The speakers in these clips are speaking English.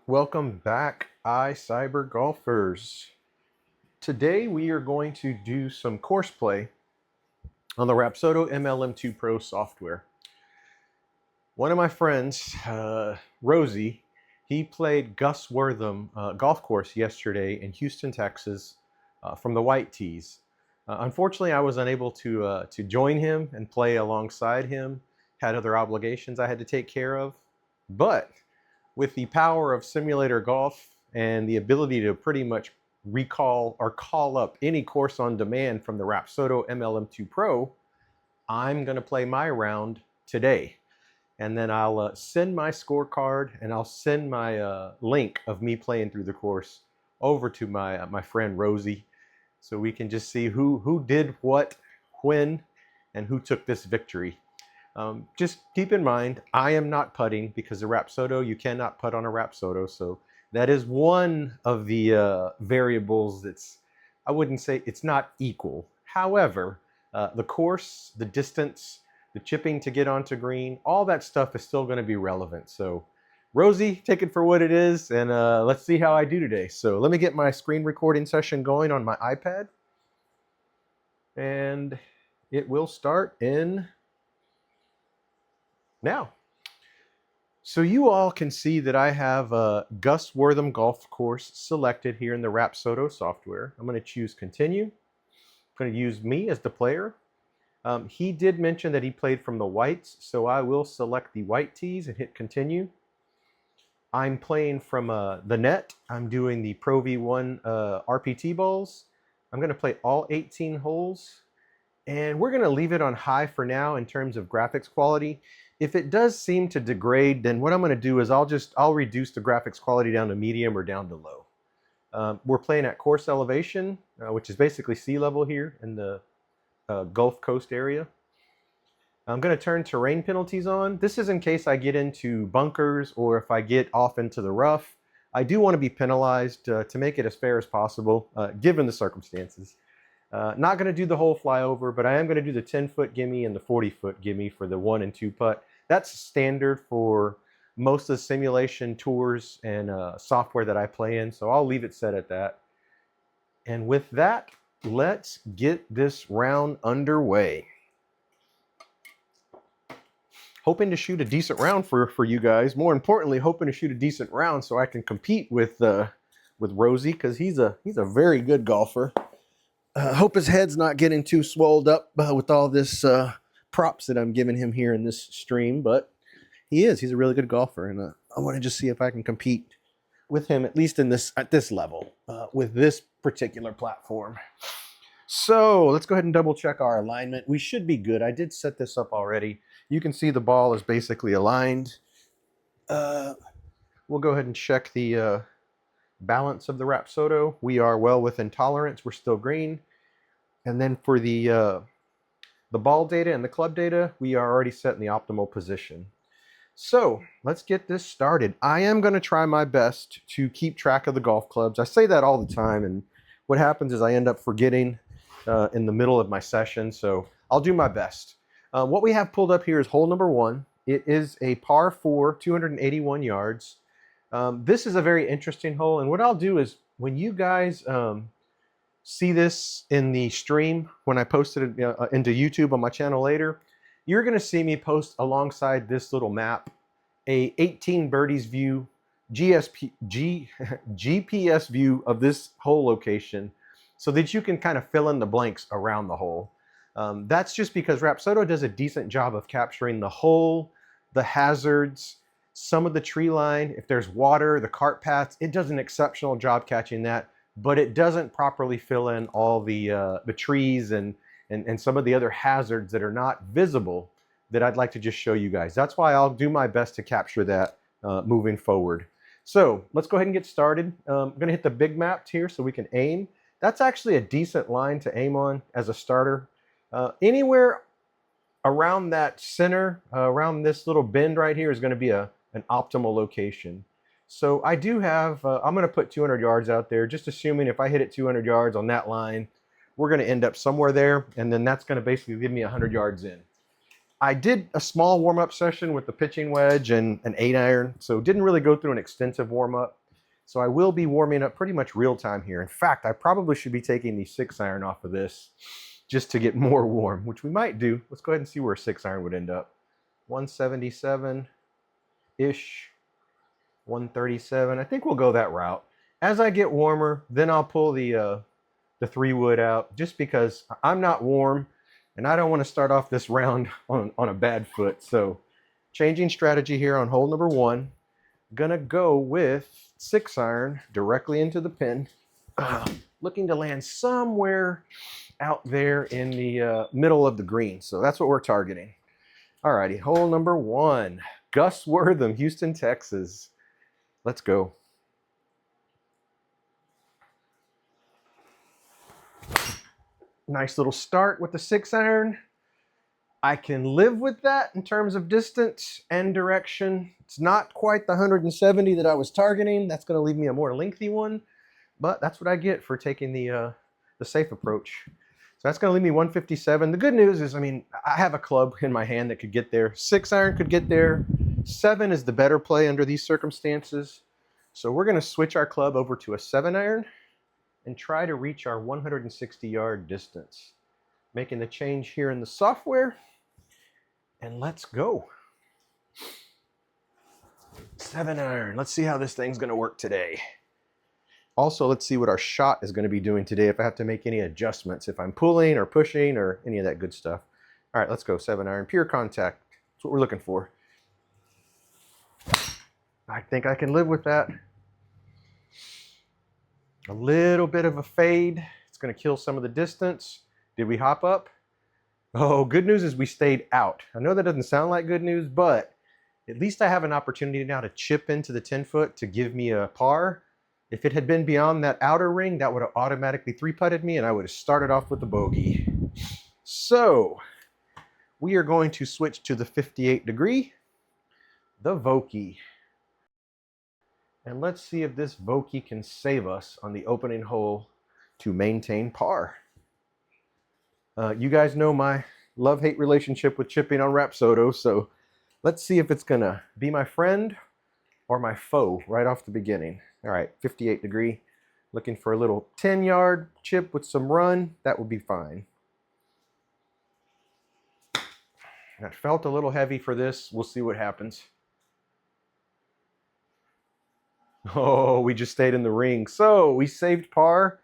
Welcome back, cyber golfers. Today we are going to do some course play on the Rapsodo MLM2Pro software. One of my friends, Rosie, he played Gus Wortham golf course yesterday in Houston, Texas, from the white tees. Unfortunately, I was unable to join him and play alongside him. Had other obligations I had to take care of, but with the power of simulator golf and the ability to pretty much recall or call up any course on demand from the Rapsodo MLM2Pro, I'm going to play my round today. And then I'll send my scorecard and I'll send my link of me playing through the course over to my friend Rosie, so we can just see who did what, when, and who took this victory. Just keep in mind, I am not putting, because the Rapsodo, you cannot putt on a Rapsodo. So that is one of the variables that's, I wouldn't say it's not equal. However, the course, the distance, the chipping to get onto green, all that stuff is still going to be relevant. So Rosie, take it for what it is, and let's see how I do today. So let me get my screen recording session going on my iPad. And it will start in now. So you all can see that I have a Gus Wortham golf course selected here in the Rapsodo software. I'm going to choose continue. I'm going to use me as the player. He did mention that he played from the whites, so I will select the white tees and hit continue. I'm playing from the net. I'm doing the Pro V1 RPT balls. I'm going to play all 18 holes, and we're going to leave it on high for now in terms of graphics quality. If it does seem to degrade, then what I'm going to do is I'll reduce the graphics quality down to medium or down to low. We're playing at course elevation, which is basically sea level here in the Gulf Coast area. I'm going to turn terrain penalties on. This is in case I get into bunkers or if I get off into the rough. I do want to be penalized to make it as fair as possible, given the circumstances. Not going to do the whole flyover, but I am going to do the 10-foot gimme and the 40-foot gimme for the 1 and 2 putt. That's standard for most of the simulation tours and software that I play in, so I'll leave it set at that. And with that, let's get this round underway. Hoping to shoot a decent round for you guys. More importantly, hoping to shoot a decent round so I can compete with Rosie, because he's a very good golfer. Hope his head's not getting too swolled up with all this props that I'm giving him here in this stream, but he's a really good golfer, and I want to just see if I can compete with him, at least at this level, with this particular platform. So let's go ahead and double check our alignment. We should be good. I did set this up already. You can see the ball is basically aligned. We'll go ahead and check the balance of the Rapsodo. We are well within tolerance. We're still green. And then for the ball data and the club data, we are already set in the optimal position. So let's get this started. I am going to try my best to keep track of the golf clubs. I say that all the time, and what happens is I end up forgetting in the middle of my session. So I'll do my best. What we have pulled up here is hole number 1. It is a par 4, 281 yards. This is a very interesting hole, and what I'll do is when you guys see this in the stream, when I post it into YouTube on my channel later, you're going to see me post alongside this little map a 18 birdies view, GPS view of this hole location, so that you can kind of fill in the blanks around the hole. That's just because Rapsodo does a decent job of capturing the hole, the hazards, some of the tree line. If there's water, the cart paths, it does an exceptional job catching that, but it doesn't properly fill in all the trees and some of the other hazards that are not visible that I'd like to just show you guys. That's why I'll do my best to capture that moving forward. So let's go ahead and get started. I'm going to hit the big map here so we can aim. That's actually a decent line to aim on as a starter. Anywhere around that center, around this little bend right here is going to be an optimal location. So I do have, I'm going to put 200 yards out there, just assuming if I hit it 200 yards on that line, we're going to end up somewhere there, and then that's going to basically give me 100 yards in. I did a small warm-up session with the pitching wedge and an 8-iron, so didn't really go through an extensive warm-up. So I will be warming up pretty much real time here. In fact, I probably should be taking the 6-iron off of this just to get more warm, which we might do. Let's go ahead and see where a 6-iron would end up. 177-ish, 137. I think we'll go that route. As I get warmer, then I'll pull the 3-wood out, just because I'm not warm and I don't want to start off this round on a bad foot. So changing strategy here on hole number 1. Gonna go with 6-iron directly into the pin. Looking to land somewhere out there in the middle of the green. So that's what we're targeting. Alrighty, hole number 1. Gus Wortham, Houston, Texas. Let's go. Nice little start with the 6-iron. I can live with that in terms of distance and direction. It's not quite the 170 that I was targeting. That's going to leave me a more lengthy one, but that's what I get for taking the safe approach. So that's going to leave me 157. The good news is, I mean, I have a club in my hand that could get there. 6-iron could get there. 7 is the better play under these circumstances. So we're going to switch our club over to a 7-iron and try to reach our 160-yard distance. Making the change here in the software, and let's go. 7-iron. Let's see how this thing's going to work today. Also, let's see what our shot is going to be doing today, if I have to make any adjustments, if I'm pulling or pushing or any of that good stuff. All right, let's go. 7-iron. Pure contact. That's what we're looking for. I think I can live with that. A little bit of a fade. It's going to kill some of the distance. Did we hop up? Oh, good news is we stayed out. I know that doesn't sound like good news, but at least I have an opportunity now to chip into the 10-foot to give me a par. If it had been beyond that outer ring, that would have automatically 3-putted me and I would have started off with a bogey. So we are going to switch to the 58-degree, the Vokey. And let's see if this Vokey can save us on the opening hole to maintain par. You guys know my love-hate relationship with chipping on Rapsodo, so let's see if it's gonna be my friend or my foe right off the beginning. All right, 58-degree. Looking for a little 10-yard chip with some run. That would be fine. That felt a little heavy for this. We'll see what happens. Oh, we just stayed in the ring. So we saved par.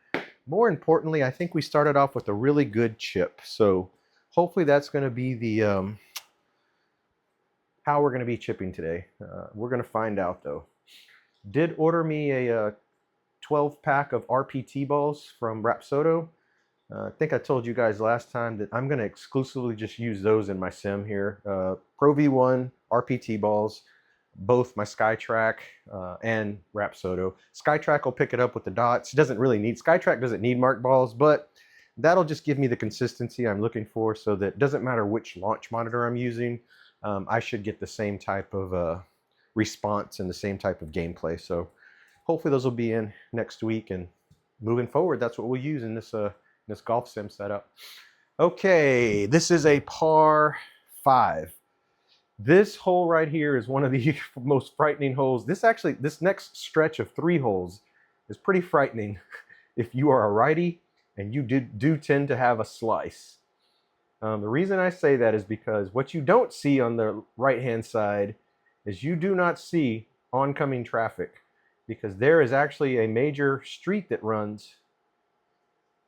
More importantly, I think we started off with a really good chip. So hopefully that's going to be the how we're going to be chipping today. We're going to find out though. Did order me a 12-pack of RPT balls from Rapsodo. I think I told you guys last time that I'm going to exclusively just use those in my sim here. Pro V1 RPT balls. Both my SkyTrack and Rapsodo. SkyTrack will pick it up with the dots. It doesn't really need, SkyTrack doesn't need marked balls, but that'll just give me the consistency I'm looking for, so that it doesn't matter which launch monitor I'm using, I should get the same type of response and the same type of gameplay. So hopefully those will be in next week, and moving forward, that's what we'll use in this golf sim setup. Okay, this is a par 5. This hole right here is one of the most frightening holes. This next stretch of 3 holes is pretty frightening if you are a righty and you do tend to have a slice. The reason I say that is because what you don't see on the right-hand side is you do not see oncoming traffic, because there is actually a major street that runs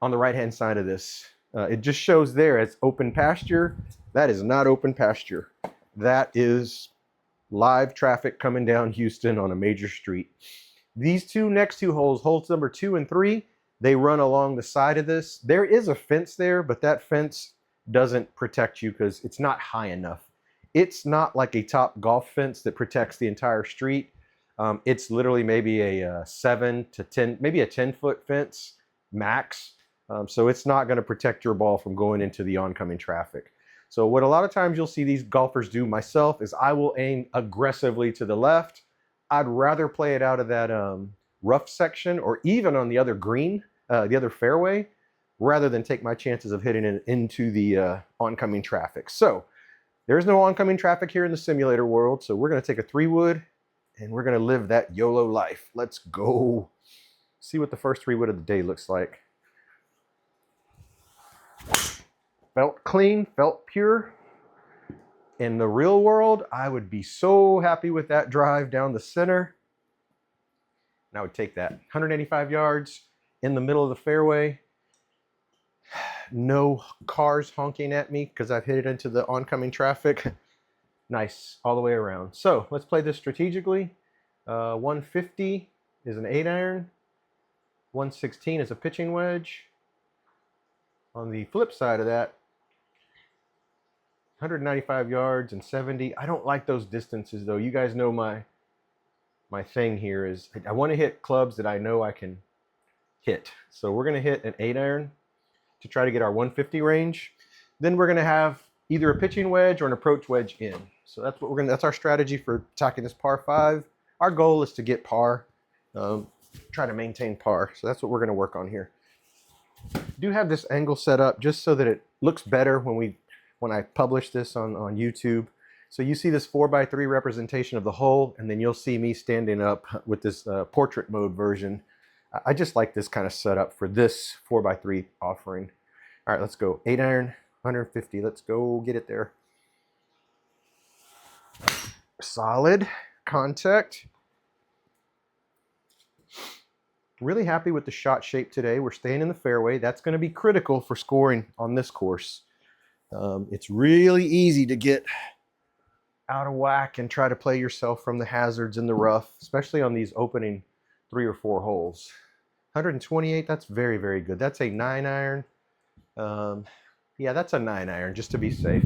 on the right-hand side of this. It just shows there as open pasture. That is not open pasture. That is live traffic coming down Houston on a major street. These next two holes, holes number 2 and 3, they run along the side of this. There is a fence there, but that fence doesn't protect you because it's not high enough. It's not like a top golf fence that protects the entire street. It's literally maybe a 7 to 10, maybe a 10-foot fence max. So it's not going to protect your ball from going into the oncoming traffic. So what a lot of times you'll see these golfers do, myself, is I will aim aggressively to the left. I'd rather play it out of that rough section, or even on the other green, the other fairway, rather than take my chances of hitting it into the oncoming traffic. So there's no oncoming traffic here in the simulator world, so we're going to take a 3-wood and we're going to live that YOLO life. Let's go. See what the first 3 wood of the day looks like. Felt clean, felt pure. In the real world, I would be so happy with that drive down the center. And I would take that 185 yards in the middle of the fairway. No cars honking at me because I've hit it into the oncoming traffic. Nice all the way around. So let's play this strategically. 150 is an 8-iron. 116 is a pitching wedge. On the flip side of that, 195 yards and 70. I don't like those distances though. You guys know my thing here is I want to hit clubs that I know I can hit. So we're going to hit an 8-iron to try to get our 150 range. Then we're going to have either a pitching wedge or an approach wedge in. So that's what that's our strategy for attacking this par 5. Our goal is to get par, try to maintain par. So that's what we're going to work on here. I do have this angle set up just so that it looks better when I publish this on YouTube. So you see this 4x3 representation of the hole, and then you'll see me standing up with this portrait mode version. I just like this kind of setup for this 4x3 offering. All right, let's go. 8-iron, 150. Let's go get it there. Solid contact. Really happy with the shot shape today. We're staying in the fairway. That's going to be critical for scoring on this course. It's really easy to get out of whack and try to play yourself from the hazards in the rough, especially on these opening 3 or 4 holes. 128, that's very, very good. That's a 9-iron. Yeah, that's a 9-iron just to be safe.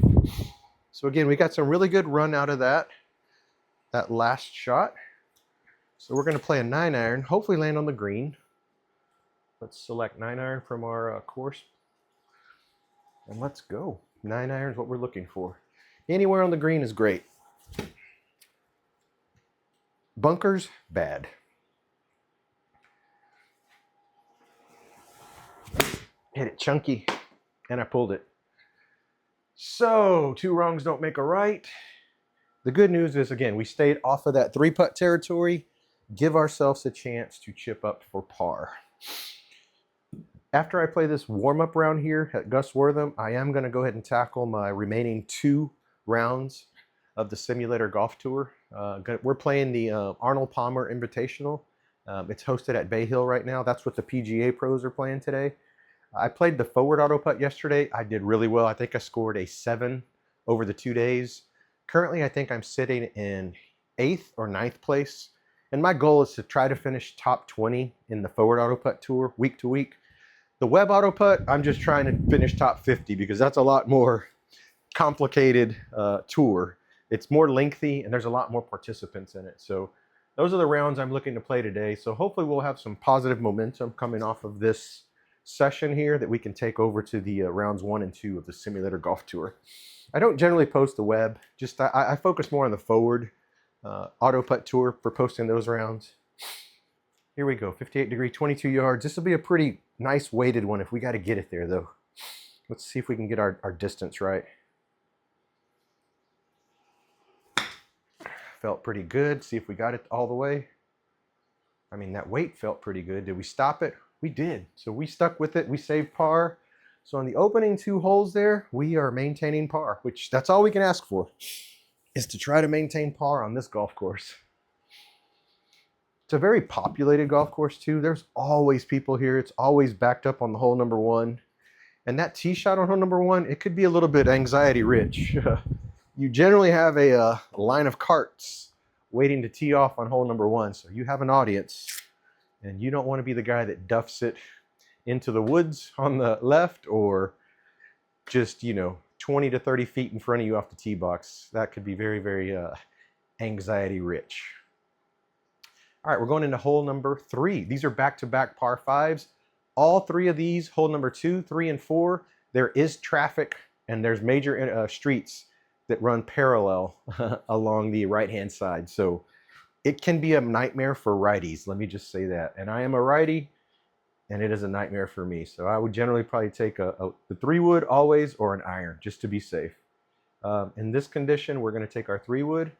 So again, we got some really good run out of that last shot. So we're going to play a 9-iron, hopefully land on the green. Let's select 9-iron from our course. And let's go. 9-iron is what we're looking for. Anywhere on the green is great. Bunkers, bad. Hit it chunky, and I pulled it. So 2 wrongs don't make a right. The good news is, again, we stayed off of that 3-putt territory. Give ourselves a chance to chip up for par. After I play this warm-up round here at Gus Wortham, I am going to go ahead and tackle my remaining 2 rounds of the Simulator Golf Tour. We're playing the Arnold Palmer Invitational. It's hosted at Bay Hill right now. That's what the PGA pros are playing today. I played the forward auto putt yesterday. I did really well. I think I scored a 7 over the 2 days. Currently, I think I'm sitting in 8th or 9th place. And my goal is to try to finish top 20 in the forward auto putt tour week to week. The web auto putt, I'm just trying to finish top 50 because that's a lot more complicated tour. It's more lengthy and there's a lot more participants in it. So those are the rounds I'm looking to play today. So hopefully we'll have some positive momentum coming off of this session here that we can take over to the rounds 1 and 2 of the Simulator Golf Tour. I don't generally post the web. Just I focus more on the forward auto putt tour for posting those rounds. Here we go, 58 degree, 22 yards. This will be a pretty nice weighted one if we got to get it there though. Let's see if we can get our distance right. Felt pretty good. See if we got it all the way. I mean, that weight felt pretty good. Did we stop it? We did. So we stuck with it. We saved par. So on the opening 2 holes there, we are maintaining par, which that's all we can ask for, is to try to maintain par on this golf course. It's a very populated golf course too. There's always people here. It's always backed up on the hole number 1. And that tee shot on hole number 1, it could be a little bit anxiety rich. You generally have a line of carts waiting to tee off on hole number 1. So you have an audience and you don't want to be the guy that duffs it into the woods on the left or just, 20 to 30 feet in front of you off the tee box. That could be very, very anxiety rich. All right, we're going into hole number 3. These are back-to-back par 5s. All 3 of these, hole number 2, 3, and 4, there is traffic and there's major streets that run parallel along the right-hand side. So it can be a nightmare for righties, let me just say that. And I am a righty, and it is a nightmare for me. So I would generally probably take the 3-wood always or an iron just to be safe. In this condition, we're going to take our 3-wood.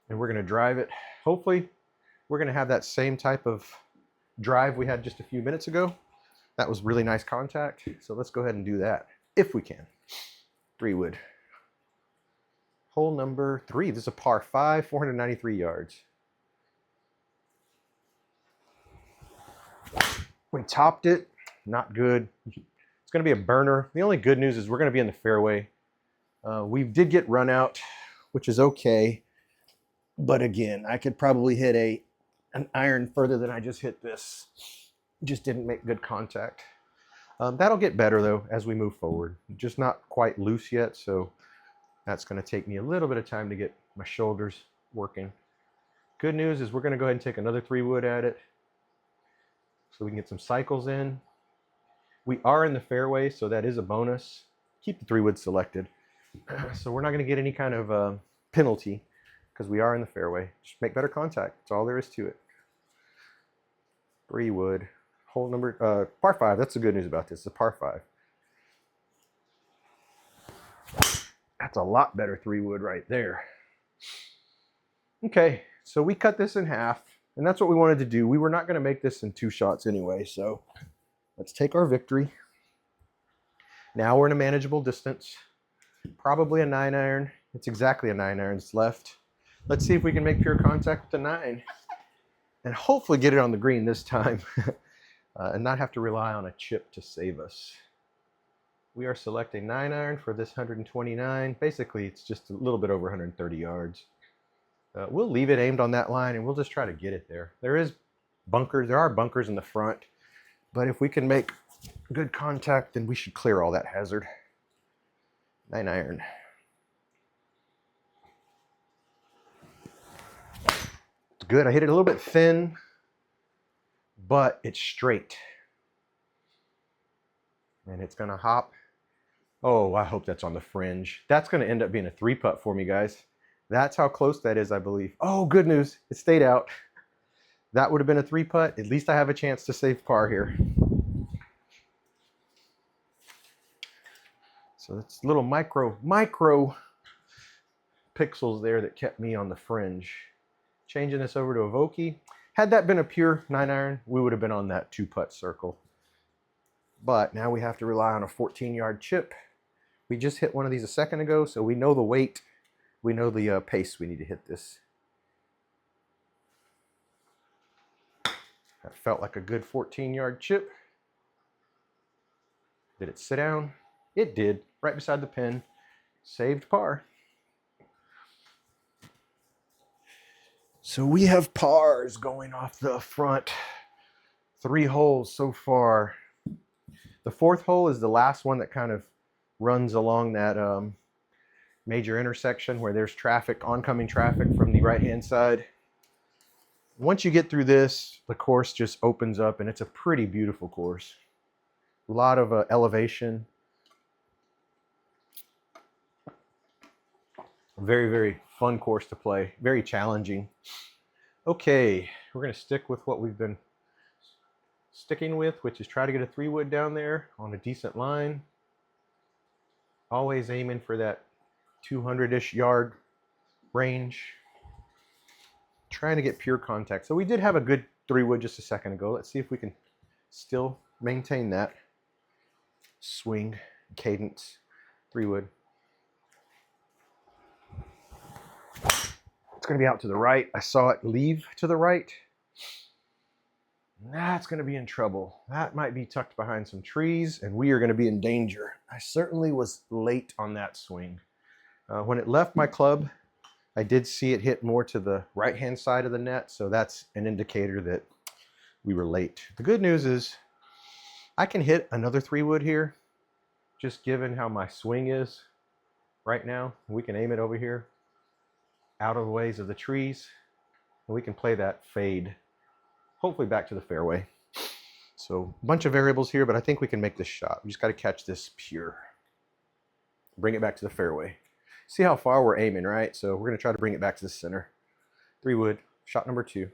and we're going to drive it. Hopefully, we're going to have that same type of drive we had just a few minutes ago. That was really nice contact. So let's go ahead and do that if we can. 3-wood. Hole number 3. This is a par 5, 493 yards. We topped it. Not good. It's going to be a burner. The only good news is we're going to be in the fairway. We did get run out, which is okay. But again, I could probably hit an iron further than I just hit this. Just didn't make good contact. That'll get better though as we move forward. Just not quite loose yet, so that's going to take me a little bit of time to get my shoulders working. Good news is we're going to go ahead and take another 3-wood at it so we can get some cycles in. We are in the fairway, so that is a bonus. Keep the 3-wood selected. So we're not going to get any kind of penalty because we are in the fairway. Just make better contact. That's all there is to it. 3-wood. Hole number, par 5. That's the good news about this. It's a par 5. That's a lot better 3-wood right there. Okay, so we cut this in half, and that's what we wanted to do. We were not going to make this in 2 shots anyway, so let's take our victory. Now we're in a manageable distance. Probably a 9-iron. It's exactly a 9-iron left. Let's see if we can make pure contact with the 9 and hopefully get it on the green this time. And not have to rely on a chip to save us. We are selecting 9-iron for this 129. Basically, it's just a little bit over 130 yards. We'll leave it aimed on that line, and we'll just try to get it there. There are bunkers in the front, but if we can make good contact, then we should clear all that hazard. 9-iron. It's good. I hit it a little bit thin, but it's straight. And it's going to hop. Oh, I hope that's on the fringe. That's going to end up being a 3-putt for me, guys. That's how close that is, I believe. Oh, good news. It stayed out. That would have been a 3-putt. At least I have a chance to save par here. So it's little micro pixels there that kept me on the fringe. Changing this over to a Vokey. Had that been a pure 9-iron, we would have been on that 2-putt circle. But now we have to rely on a 14-yard chip. We just hit one of these a second ago, so we know the weight. We know the pace we need to hit this. That felt like a good 14-yard chip. Did it sit down? It did, right beside the pin. Saved par. So we have pars going off the front. 3 holes so far. The 4th hole is the last one that kind of runs along that major intersection where there's traffic, oncoming traffic from the right-hand side. Once you get through this, the course just opens up, and it's a pretty beautiful course. A lot of elevation. Very, very fun course to play. Very challenging. Okay, we're going to stick with what we've been sticking with, which is try to get a 3-wood down there on a decent line. Always aiming for that 200-ish yard range. Trying to get pure contact. So we did have a good 3-wood just a second ago. Let's see if we can still maintain that swing cadence. 3-wood. It's going to be out to the right. I saw it leave to the right. That's going to be in trouble. That might be tucked behind some trees, and we are going to be in danger. I certainly was late on that swing. When it left my club, I did see it hit more to the right-hand side of the net, so that's an indicator that we were late. The good news is I can hit another 3-wood here, just given how my swing is right now. We can aim it over here, out of the ways of the trees, and we can play that fade, hopefully back to the fairway. So a bunch of variables here, but I think we can make this shot. We just got to catch this pure. Bring it back to the fairway. See how far we're aiming, right? So we're going to try to bring it back to the center. 3-wood, shot number 2.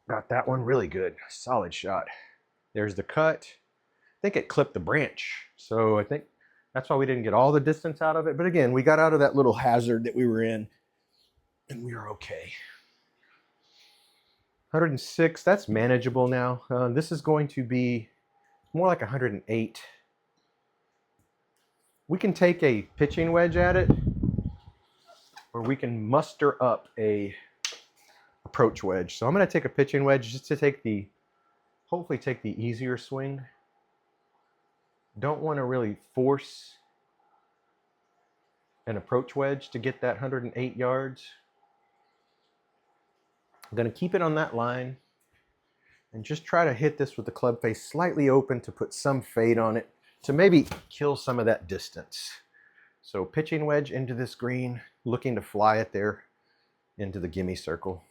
Got that one really good. Solid shot. There's the cut. I think it clipped the branch. So I think That's why we didn't get all the distance out of it. But again, we got out of that little hazard that we were in, and we are okay. 106, that's manageable now. This is going to be more like 108. We can take a pitching wedge at it, or we can muster up a approach wedge. So I'm going to take a pitching wedge just to take the, hopefully take the easier swing. Don't want to really force an approach wedge to get that 108 yards. I'm going to keep it on that line and just try to hit this with the club face slightly open to put some fade on it to maybe kill some of that distance. So pitching wedge into this green, looking to fly it there into the gimme circle.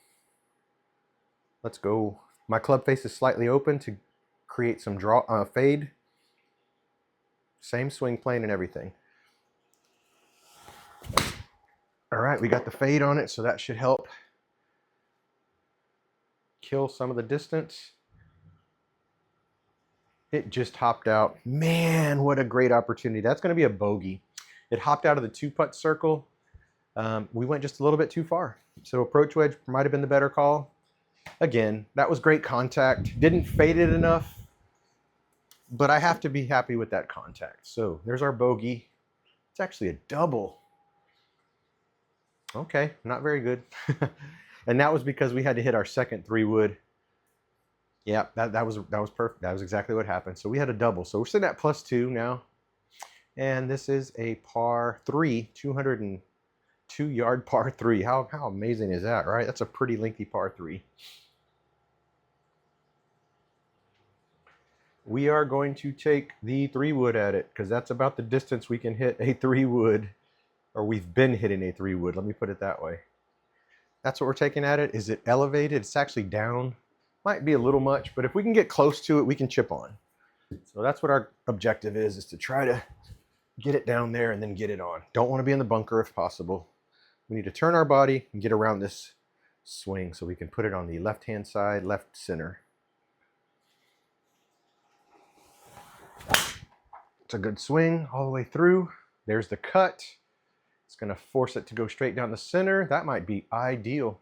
Let's go. My club face is slightly open to create some fade. Same swing plane and everything. All right, we got the fade on it, so that should help kill some of the distance. It just hopped out. Man, what a great opportunity. That's going to be a bogey. It hopped out of the 2-putt circle. We went just a little bit too far. So approach wedge might have been the better call. Again, that was great contact. Didn't fade it enough, but I have to be happy with that contact. So there's our bogey. It's actually a double. Okay, not very good. And that was because we had to hit our second 3-wood. Yeah, that was perfect. That was exactly what happened. So we had a double. So we're sitting at +2 now. And this is a par 3, 202-yard par 3. How amazing is that, right? That's a pretty lengthy par 3. We are going to take the 3-wood at it because that's about the distance we can hit a 3-wood, or we've been hitting a 3-wood. Let me put it that way. That's what we're taking at it. Is it elevated? It's actually down. Might be a little much, but if we can get close to it, we can chip on. So that's what our objective is to try to get it down there and then get it on. Don't want to be in the bunker if possible. We need to turn our body and get around this swing so we can put it on the left-hand side, left center. It's a good swing all the way through. There's the cut. It's going to force it to go straight down the center. That might be ideal.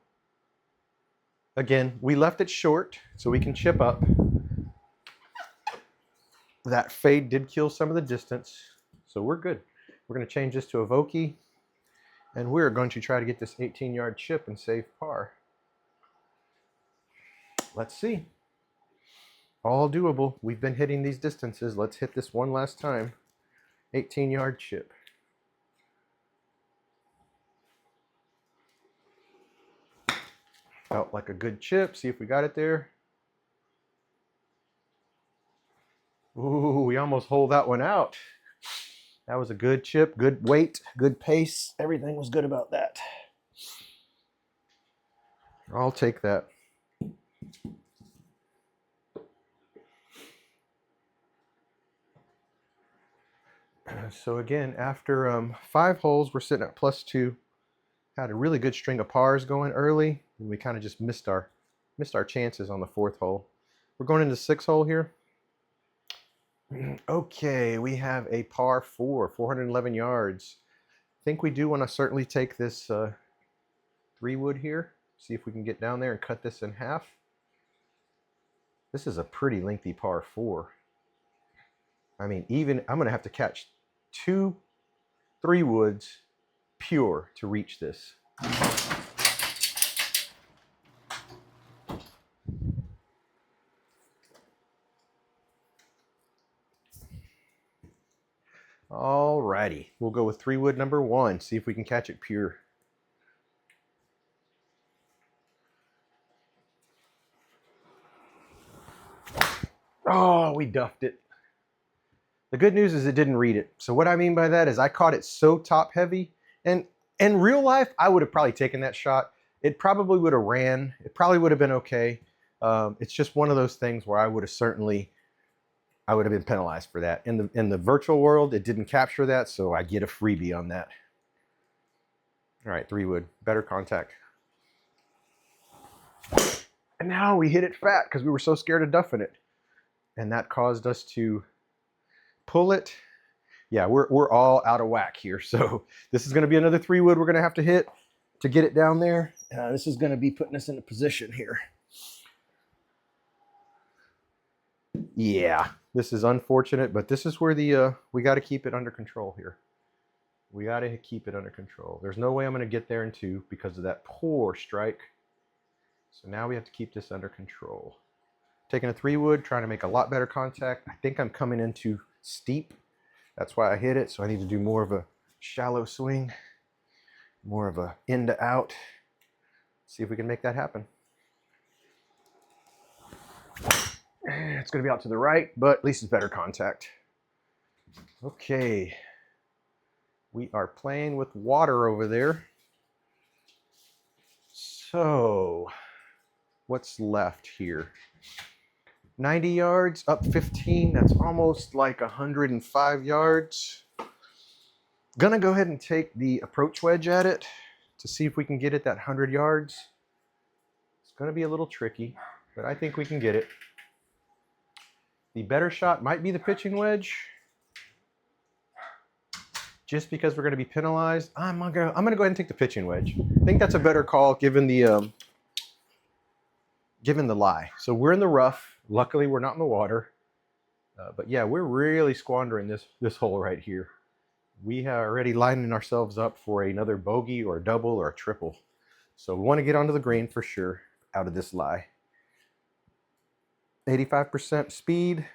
Again, we left it short so we can chip up. That fade did kill some of the distance, so we're good. We're going to change this to a Vokey, and we're going to try to get this 18-yard chip and save par. Let's see. All doable. We've been hitting these distances. Let's hit this one last time. 18-yard chip. Felt like a good chip. See if we got it there. Ooh, we almost holed that one out. That was a good chip, good weight, good pace. Everything was good about that. I'll take that. So again, after 5 holes, we're sitting at +2. Had a really good string of pars going early, and we kind of just missed our chances on the 4th hole. We're going into 6th hole here. Okay, we have a par 4, 411 yards. I think we do want to certainly take this 3-wood here. See if we can get down there and cut this in half. This is a pretty lengthy par 4. I mean, even I'm going to have to catch 2 3-woods pure to reach this. Alrighty, we'll go with 3-wood number 1. See if we can catch it pure. Oh, we duffed it. The good news is it didn't read it. So what I mean by that is I caught it so top heavy, and in real life, I would have probably taken that shot. It probably would have ran. It probably would have been okay. It's just one of those things where I would have been penalized for that. In the virtual world, it didn't capture that, so I get a freebie on that. All right, 3-wood, better contact. And now we hit it fat because we were so scared of duffing it. And that caused us to pull it. yeah, we're all out of whack here. So this is going to be another 3-wood we're going to have to hit to get it down there. This is going to be putting us in a position here. Yeah, this is unfortunate, but this is where the we got to keep it under control here. We got to keep it under control. There's no way I'm going to get there in 2 because of that poor strike. So now we have to keep this under control. Taking a 3-wood, trying to make a lot better contact. I think I'm coming in too steep. That's why I hit it. So I need to do more of a shallow swing, more of a in to out. See if we can make that happen. It's going to be out to the right, but at least it's better contact. Okay. We are playing with water over there. So, what's left here? 90 yards, up 15. That's almost like 105 yards. Gonna go ahead and take the approach wedge at it to see if we can get it that 100 yards. It's gonna be a little tricky, but I think we can get it. The better shot might be the pitching wedge. Just because we're going to be penalized, I'm going to go ahead and take the pitching wedge. I think that's a better call given the lie. So we're in the rough. Luckily, we're not in the water. But yeah, we're really squandering this hole right here. We are already lining ourselves up for another bogey or a double or a triple. So we want to get onto the green for sure out of this lie. 85% speed,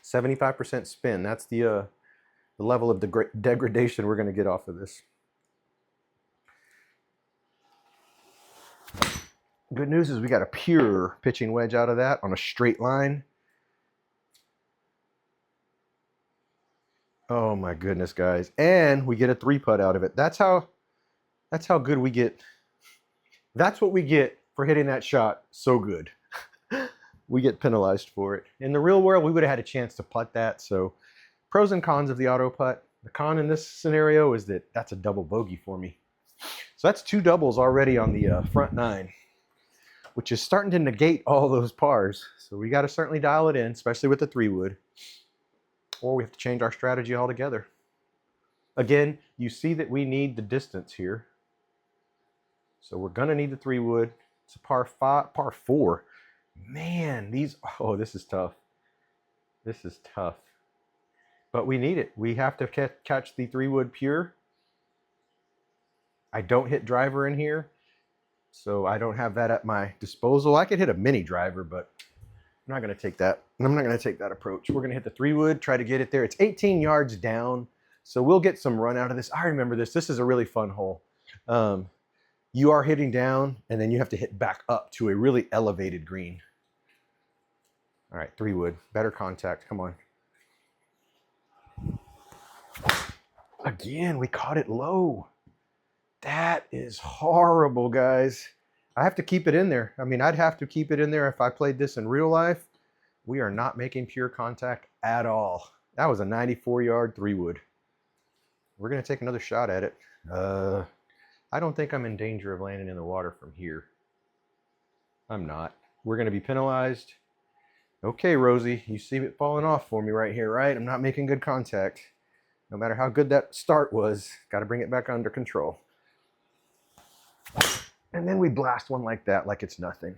75% spin. That's the level of degradation we're going to get off of this. Good news is we got a pure pitching wedge out of that on a straight line. Oh my goodness, guys. And we get a 3-putt out of it. That's how good we get. That's what we get for hitting that shot so good. We get penalized for it. In the real world, we would have had a chance to putt that. So pros and cons of the auto putt. The con in this scenario is that that's a double bogey for me. So that's 2 doubles already on the front 9, which is starting to negate all those pars. So we got to certainly dial it in, especially with the 3-wood, or we have to change our strategy altogether. Again, you see that we need the distance here. So we're going to need the 3-wood. It's a par 4. Man, this is tough. This is tough. But we need it. We have to catch the 3-wood pure. I don't hit driver in here, so I don't have that at my disposal. I could hit a mini driver, but I'm not going to take that. I'm not going to take that approach. We're going to hit the 3-wood, try to get it there. It's 18 yards down, so we'll get some run out of this. I remember this. This is a really fun hole. You are hitting down, and then you have to hit back up to a really elevated green. All right, 3-wood, better contact. Come on. Again, we caught it low. That is horrible, guys. I have to keep it in there. I mean, I'd have to keep it in there if I played this in real life. We are not making pure contact at all. That was a 94-yard 3-wood. We're going to take another shot at it. I don't think I'm in danger of landing in the water from here. I'm not. We're going to be penalized. Okay, Rosie, you see it falling off for me right here, right? I'm not making good contact. No matter how good that start was, got to bring it back under control. And then we blast one like that, like it's nothing.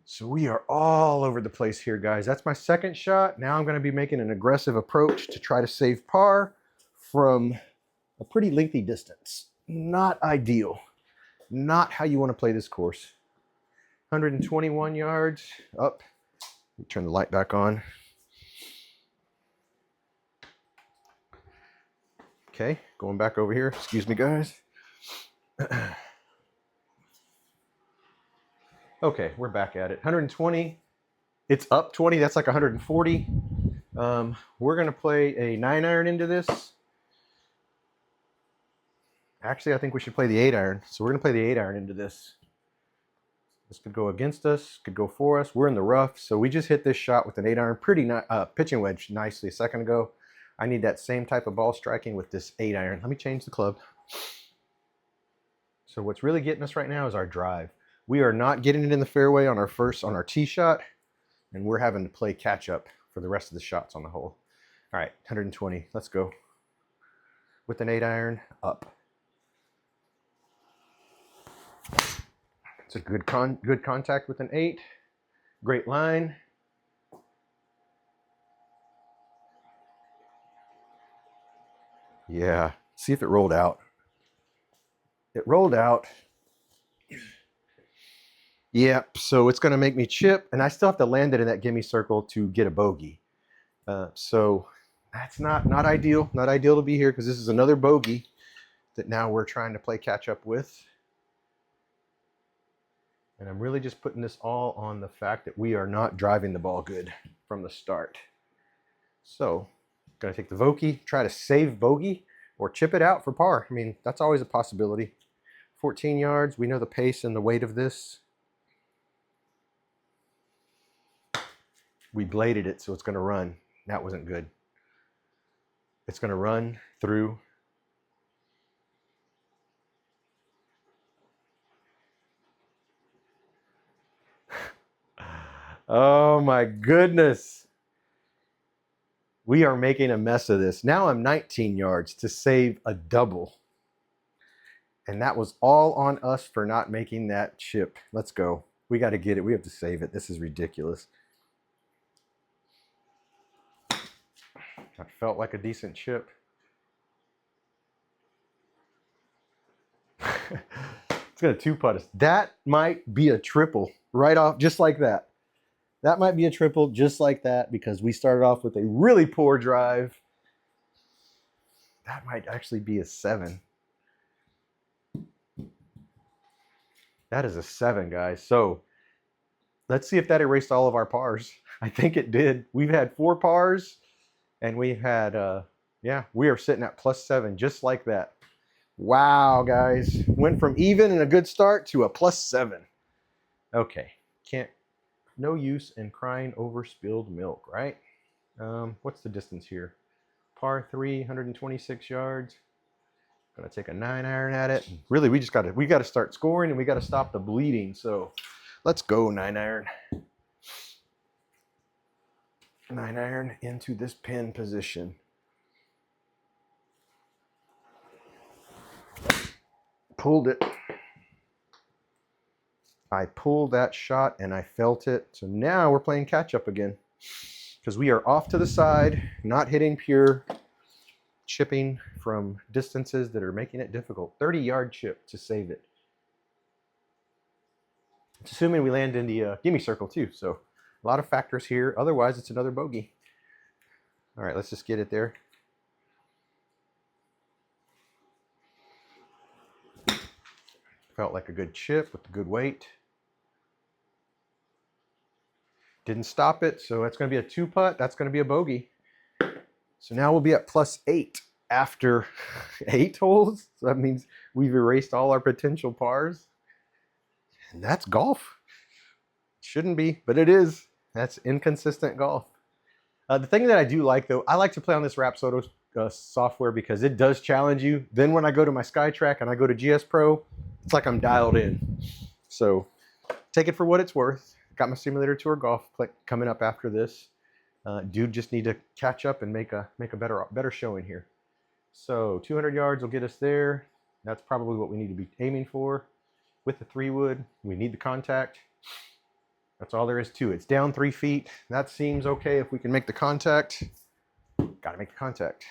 So we are all over the place here, guys. That's my second shot. Now I'm going to be making an aggressive approach to try to save par from a pretty lengthy distance. Not ideal. Not how you want to play this course. 121 yards up. Turn the light back on. Okay, going back over here. Excuse me, guys. Okay, we're back at it. 120. It's up 20. That's like 140. We're going to play a 9-iron into this. Actually, I think we should play the 8-iron. So we're going to play the 8-iron into this. This could go against us, could go for us. We're in the rough, so we just hit this shot with an 8-iron, pretty pitching wedge nicely a second ago. I need that same type of ball striking with this 8-iron. Let me change the club. So what's really getting us right now is our drive. We are not getting it in the fairway on our tee shot, and we're having to play catch up for the rest of the shots on the hole. All right, 120. Let's go. With an 8 iron, up. It's a good contact with an 8. Great line. Yeah, see if it rolled out. It rolled out. Yep, so it's going to make me chip, and I still have to land it in that gimme circle to get a bogey. So that's not ideal. Not ideal to be here because this is another bogey that now we're trying to play catch up with. And I'm really just putting this all on the fact that we are not driving the ball good from the start. So I'm going to take the Vokey, try to save bogey or chip it out for par. I mean, that's always a possibility. 14 yards. We know the pace and the weight of this. We bladed it, so it's going to run. That wasn't good. It's going to run through. Oh my goodness. We are making a mess of this. Now I'm 19 yards to save a double. And that was all on us for not making that chip. Let's go. We got to get it. We have to save it. This is ridiculous. That felt like a decent chip. It's going to 2-putt us. That might be a triple right off, just like that. That might be a triple just like that because we started off with a really poor drive. That might actually be a 7. That is a 7, guys. So let's see if that erased all of our pars. I think it did. We've had 4 pars and we've had, yeah, we are sitting at +7 just like that. Wow, guys. Went from even and a good start to a +7. Okay. No use in crying over spilled milk, right? What's the distance here? Par 3, 126 yards. Gonna take a 9 iron at it. Really, we gotta start scoring and we gotta stop the bleeding. So let's go 9 iron. 9 iron into this pin position. Pulled it. I pulled that shot and I felt it. So now we're playing catch up again because we are off to the side, not hitting pure, chipping from distances that are making it difficult. 30-yard chip to save it. It's assuming we land in the gimme circle too. So a lot of factors here. Otherwise, it's another bogey. All right, let's just get it there. Felt like a good chip with a good weight. Didn't stop it, so that's going to be a 2-putt. That's going to be a bogey. So now we'll be at +8 after 8 holes. So that means we've erased all our potential pars. And that's golf. Shouldn't be, but it is. That's inconsistent golf. The thing that I do like, though, I like to play on this Rapsodo software because it does challenge you. Then when I go to my SkyTrack and I go to GS Pro, it's like I'm dialed in. So take it for what it's worth. Got my simulator tour golf coming up after this. Dude, just need to catch up and make a better showing here. So 200 yards will get us there. That's probably what we need to be aiming for with the 3-wood. We need the contact. That's all there is to it. It's down 3 feet. That seems okay if we can make the contact. Got to make the contact.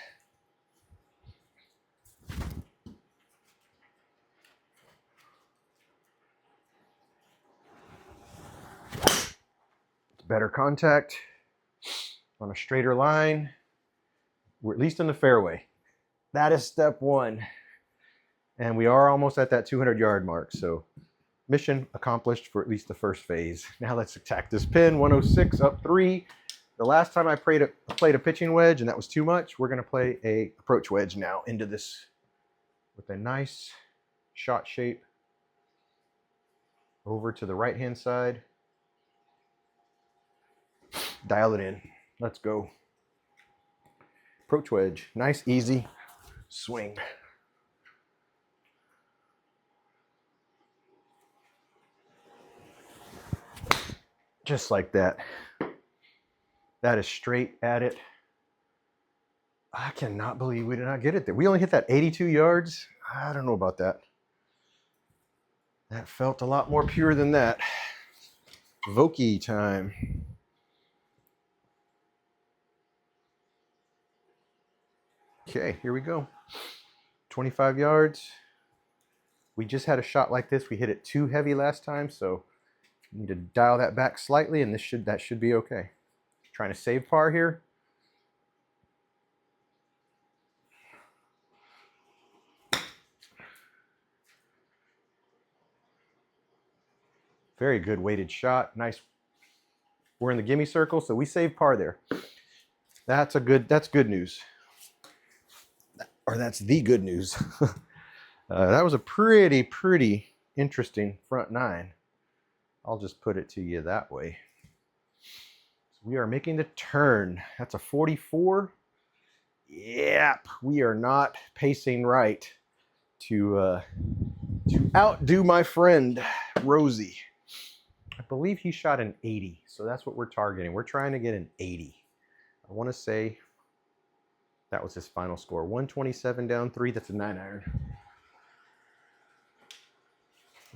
Better contact on a straighter line. We're at least in the fairway. That is step 1. And we are almost at that 200-yard mark. So mission accomplished for at least the first phase. Now let's attack this pin. 106 up 3. The last time I played a pitching wedge and that was too much. We're going to play a approach wedge now into this with a nice shot shape over to the right-hand side. Dial it in. Let's go. Approach wedge. Nice, easy swing. Just like that. That is straight at it. I cannot believe we did not get it there. We only hit that 82 yards. I don't know about that. That felt a lot more pure than that. Vokey time. Okay, here we go. 25 yards. We just had a shot like this. We hit it too heavy last time, so we need to dial that back slightly, and that should be okay. Trying to save par here. Very good weighted shot. Nice. We're in the gimme circle, so we saved par there. That's good news. Or that's the good news. That was a pretty interesting front nine. I'll just put it to you that way. So we are making the turn. That's a 44. Yep, we are not pacing right to outdo my friend Rosie. I believe he shot an 80, so that's what we're targeting. We're trying to get an 80. I want to say that was his final score. 127 down 3. That's a 9-iron.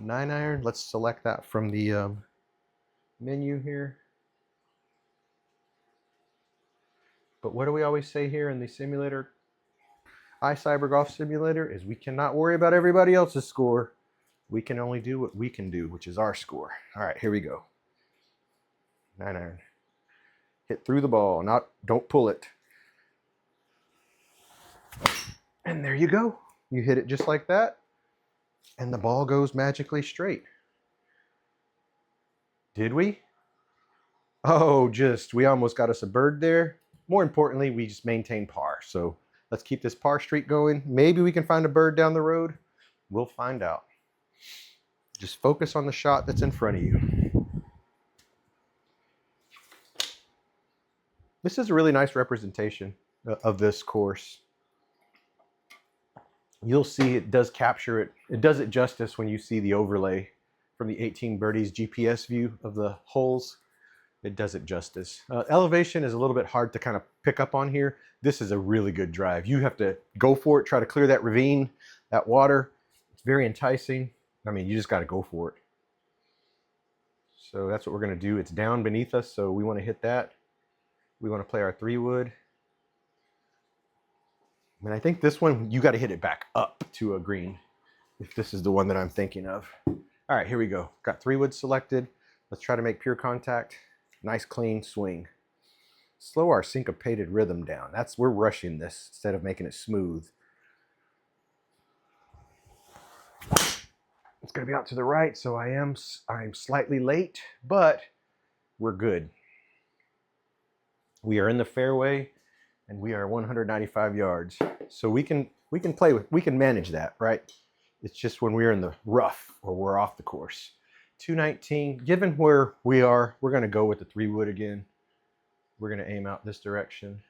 9-iron. Let's select that from the menu here. But what do we always say here in the simulator? iCyber Golf Simulator is we cannot worry about everybody else's score. We can only do what we can do, which is our score. All right, here we go. 9-iron. Hit through the ball. Don't pull it. And there you go. You hit it just like that, and the ball goes magically straight. Did we? Oh, we almost got us a bird there. More importantly, we just maintained par. So let's keep this par streak going. Maybe we can find a bird down the road. We'll find out. Just focus on the shot that's in front of you. This is a really nice representation of this course. You'll see it does capture it. It does it justice when you see the overlay from the 18 Birdies GPS view of the holes. It does it justice. Elevation is a little bit hard to kind of pick up on here. This is a really good drive. You have to go for it, try to clear that ravine, that water. It's very enticing. I mean, you just got to go for it. So that's what we're going to do. It's down beneath us, so we want to hit that. We want to play our 3-wood. And I think this one, you got to hit it back up to a green, if this is the one that I'm thinking of. All right, here we go. Got 3-wood selected. Let's try to make pure contact. Nice clean swing. Slow our syncopated rhythm down. We're rushing this instead of making it smooth. It's going to be out to the right, so I'm slightly late, but we're good. We are in the fairway, and we are 195 yards. So we can manage that, right? It's just when we're in the rough or we're off the course. 219, given where we are, we're going to go with the 3-wood again. We're going to aim out this direction.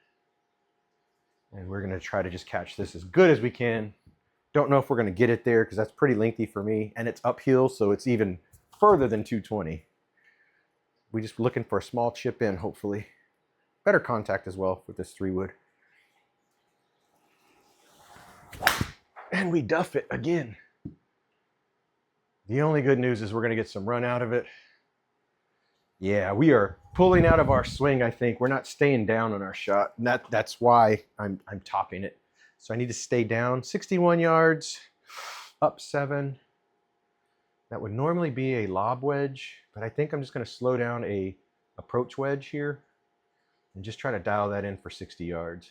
And we're going to try to just catch this as good as we can. Don't know if we're going to get it there because that's pretty lengthy for me. And it's uphill, so it's even further than 220. We're just looking for a small chip in, hopefully. Better contact as well with this 3-wood. And we duff it again. The only good news is we're going to get some run out of it. Yeah, we are pulling out of our swing, I think. We're not staying down on our shot. And that's why I'm topping it. So I need to stay down. 61 yards, up 7. That would normally be a lob wedge, but I think I'm just going to slow down a approach wedge here and just try to dial that in for 60 yards.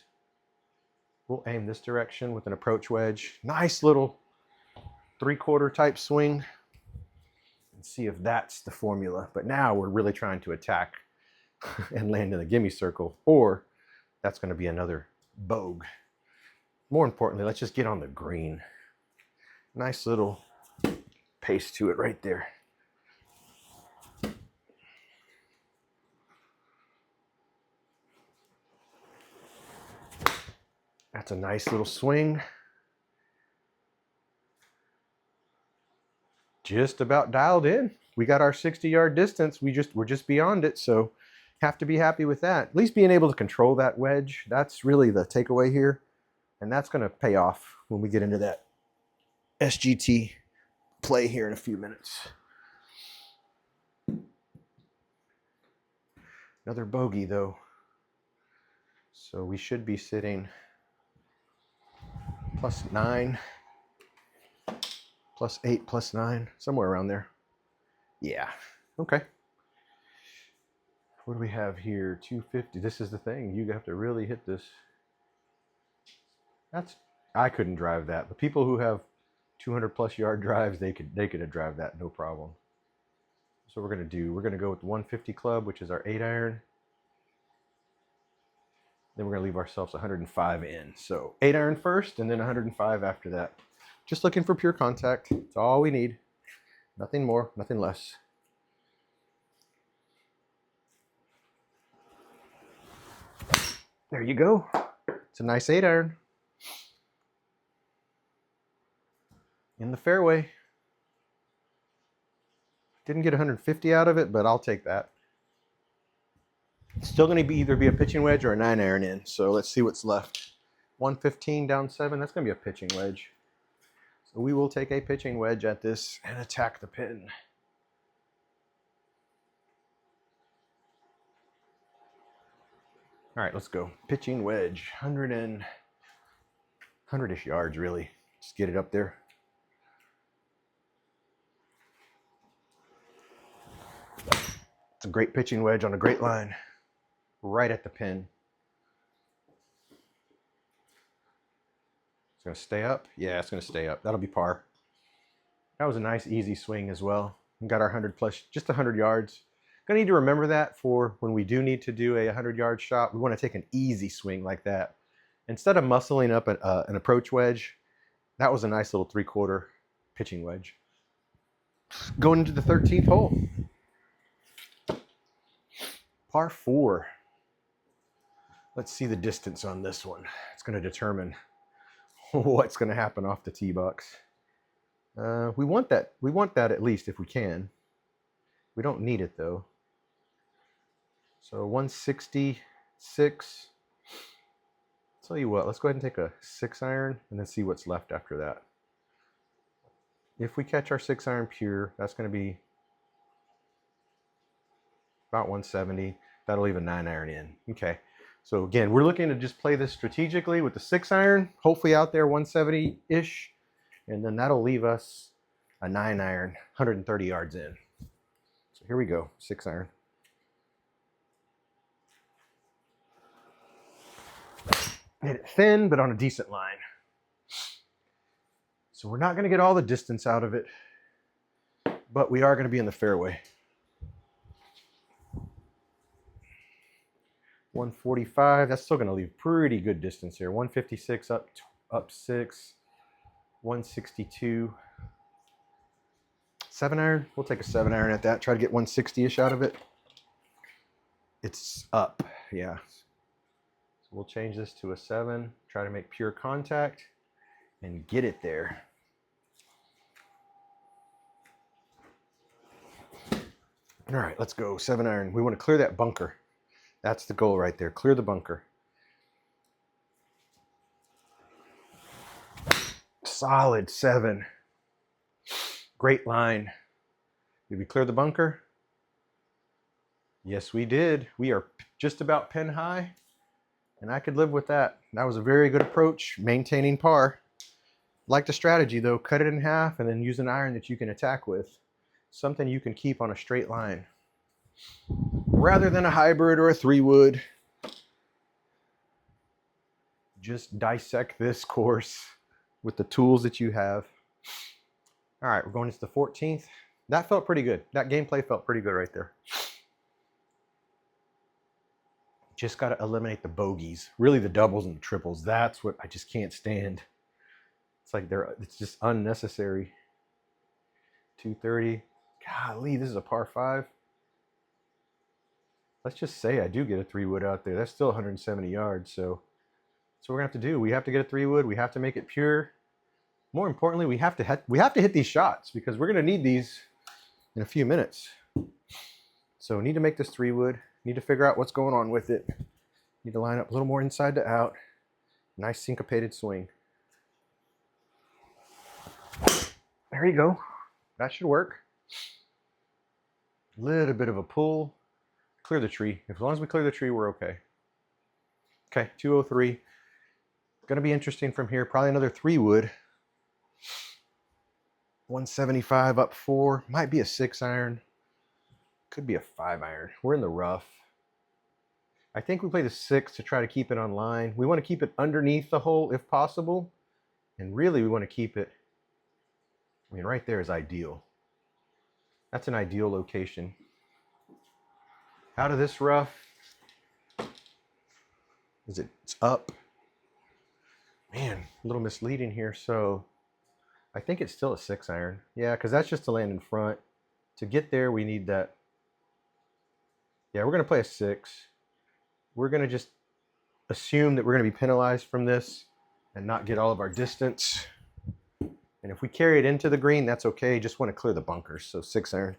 We'll aim this direction with an approach wedge. Nice little 3/4 type swing. And see if that's the formula. But now we're really trying to attack and land in the gimme circle, or that's going to be another bogue. More importantly, let's just get on the green. Nice little pace to it right there. That's a nice little swing. Just about dialed in. We got our 60-yard distance. We're just beyond it. So have to be happy with that. At least being able to control that wedge, that's really the takeaway here. And that's going to pay off when we get into that SGT play here in a few minutes. Another bogey though. So we should be sitting +9, +8, +9, somewhere around there. Yeah, okay. What do we have here? 250. This is the thing. You have to really hit this. I couldn't drive that. But people who have 200+ yard drives, they could drive that no problem. So we're going to do, we're going to go with the 150 club, which is our 8-iron. Then we're going to leave ourselves 105 in. So 8-iron first and then 105 after that. Just looking for pure contact. That's all we need. Nothing more, nothing less. There you go. It's a nice 8-iron. In the fairway. Didn't get 150 out of it, but I'll take that. It's still going to either be a pitching wedge or a 9-iron in. So let's see what's left. 115 down 7. That's going to be a pitching wedge. So we will take a pitching wedge at this and attack the pin. All right, let's go. Pitching wedge, 100-ish yards, really. Just get it up there. It's a great pitching wedge on a great line, right at the pin. It's going to stay up. Yeah, it's going to stay up. That'll be par. That was a nice, easy swing as well. We got our 100+, just 100 yards. Gonna need to remember that for when we do need to do a 100-yard shot. We want to take an easy swing like that. Instead of muscling up an approach wedge, that was a nice little 3/4 pitching wedge. Going into the 13th hole. Par 4. Let's see the distance on this one. It's going to determine what's going to happen off the tee box. We want that. We want that at least if we can. We don't need it though. So 166. Tell you what, let's go ahead and take a 6-iron and then see what's left after that. If we catch our 6-iron pure, that's going to be about 170. That'll leave a 9-iron in. Okay. So again, we're looking to just play this strategically with the 6-iron, hopefully out there 170-ish, and then that'll leave us a 9-iron, 130 yards in. So here we go, 6-iron. Hit it thin, but on a decent line. So we're not going to get all the distance out of it, but we are going to be in the fairway. 145, that's still going to leave pretty good distance here. 156 up 6, 162. 7-iron, we'll take a 7-iron at that. Try to get 160-ish out of it. It's up, yeah. So we'll change this to a 7. Try to make pure contact and get it there. All right, let's go. 7-iron. We want to clear that bunker. That's the goal right there. Clear the bunker. Solid 7. Great line. Did we clear the bunker? Yes, we did. We are just about pin high, and I could live with that. That was a very good approach, maintaining par. Like the strategy though, cut it in half and then use an iron that you can attack with. Something you can keep on a straight line. Rather than a hybrid or a 3-wood. Just dissect this course with the tools that you have. All right, we're going into the 14th. That felt pretty good. That gameplay felt pretty good right there. Just got to eliminate the bogeys. Really the doubles and the triples. That's what I just can't stand. It's like it's just unnecessary. 230. Golly, this is a par 5. Let's just say I do get a 3-wood out there. That's still 170 yards. So that's what we're going to have to do. We have to get a 3-wood. We have to make it pure. More importantly, we have to hit these shots because we're going to need these in a few minutes. So we need to make this 3-wood. Need to figure out what's going on with it. Need to line up a little more inside to out. Nice syncopated swing. There you go. That should work. A little bit of a pull. Clear the tree. As long as we clear the tree, we're okay. Okay, 203. Going to be interesting from here. Probably another 3-wood. 175 up 4. Might be a 6-iron. Could be a 5-iron. We're in the rough. I think we play the 6 to try to keep it on line. We want to keep it underneath the hole if possible. And really we want to keep it, I mean, right there is ideal. That's an ideal location. Out of this rough, it's up. Man, a little misleading here. So I think it's still a 6-iron. Yeah, because that's just to land in front. To get there, we need that. Yeah, we're going to play a 6. We're going to just assume that we're going to be penalized from this and not get all of our distance. And if we carry it into the green, that's okay. Just want to clear the bunkers. So 6-iron.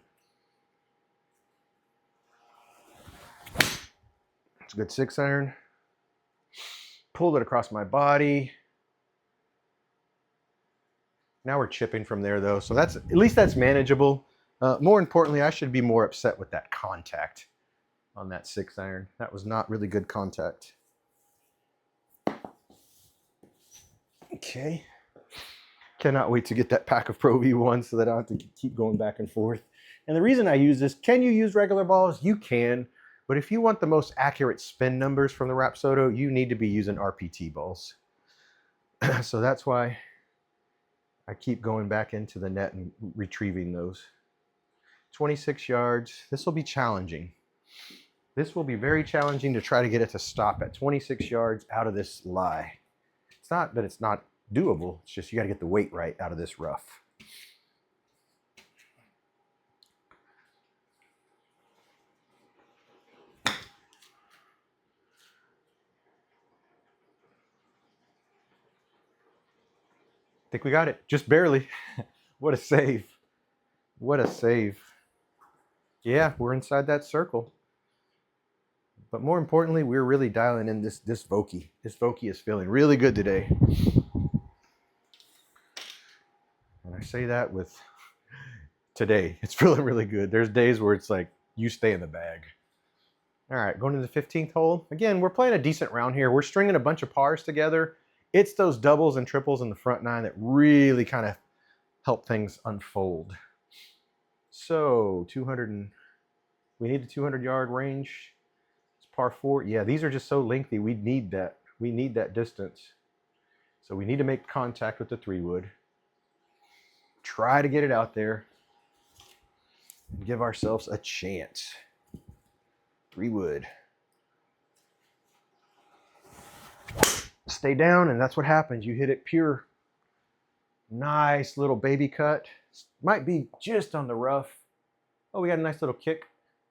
It's a good 6-iron. Pulled it across my body. Now we're chipping from there though. So that's, at least that's manageable. More importantly, I should be more upset with that contact on that 6-iron. That was not really good contact. Okay. Cannot wait to get that pack of Pro V1 so that I don't have to keep going back and forth. And the reason I use this, can you use regular balls? You can. But if you want the most accurate spin numbers from the Rapsodo, you need to be using RPT balls. So that's why I keep going back into the net and retrieving those. 26 yards. This will be challenging. This will be very challenging to try to get it to stop at 26 yards out of this lie. It's not that it's not doable. It's just you got to get the weight right out of this rough. I think we got it. Just barely. What a save. What a save. Yeah, we're inside that circle. But more importantly, we're really dialing in this Vokey. This Vokey is feeling really good today. And I say that with today. It's feeling really good. There's days where it's like, you stay in the bag. All right, going to the 15th hole. Again, we're playing a decent round here. We're stringing a bunch of pars together. It's those doubles and triples in the front 9 that really kind of help things unfold. So we need the 200-yard range. It's par 4. Yeah, these are just so lengthy. We need that. We need that distance. So we need to make contact with the 3-wood. Try to get it out there and give ourselves a chance. 3-wood. Stay down, and that's what happens. You hit it pure. Nice little baby cut. Might be just on the rough. Oh, we got a nice little kick,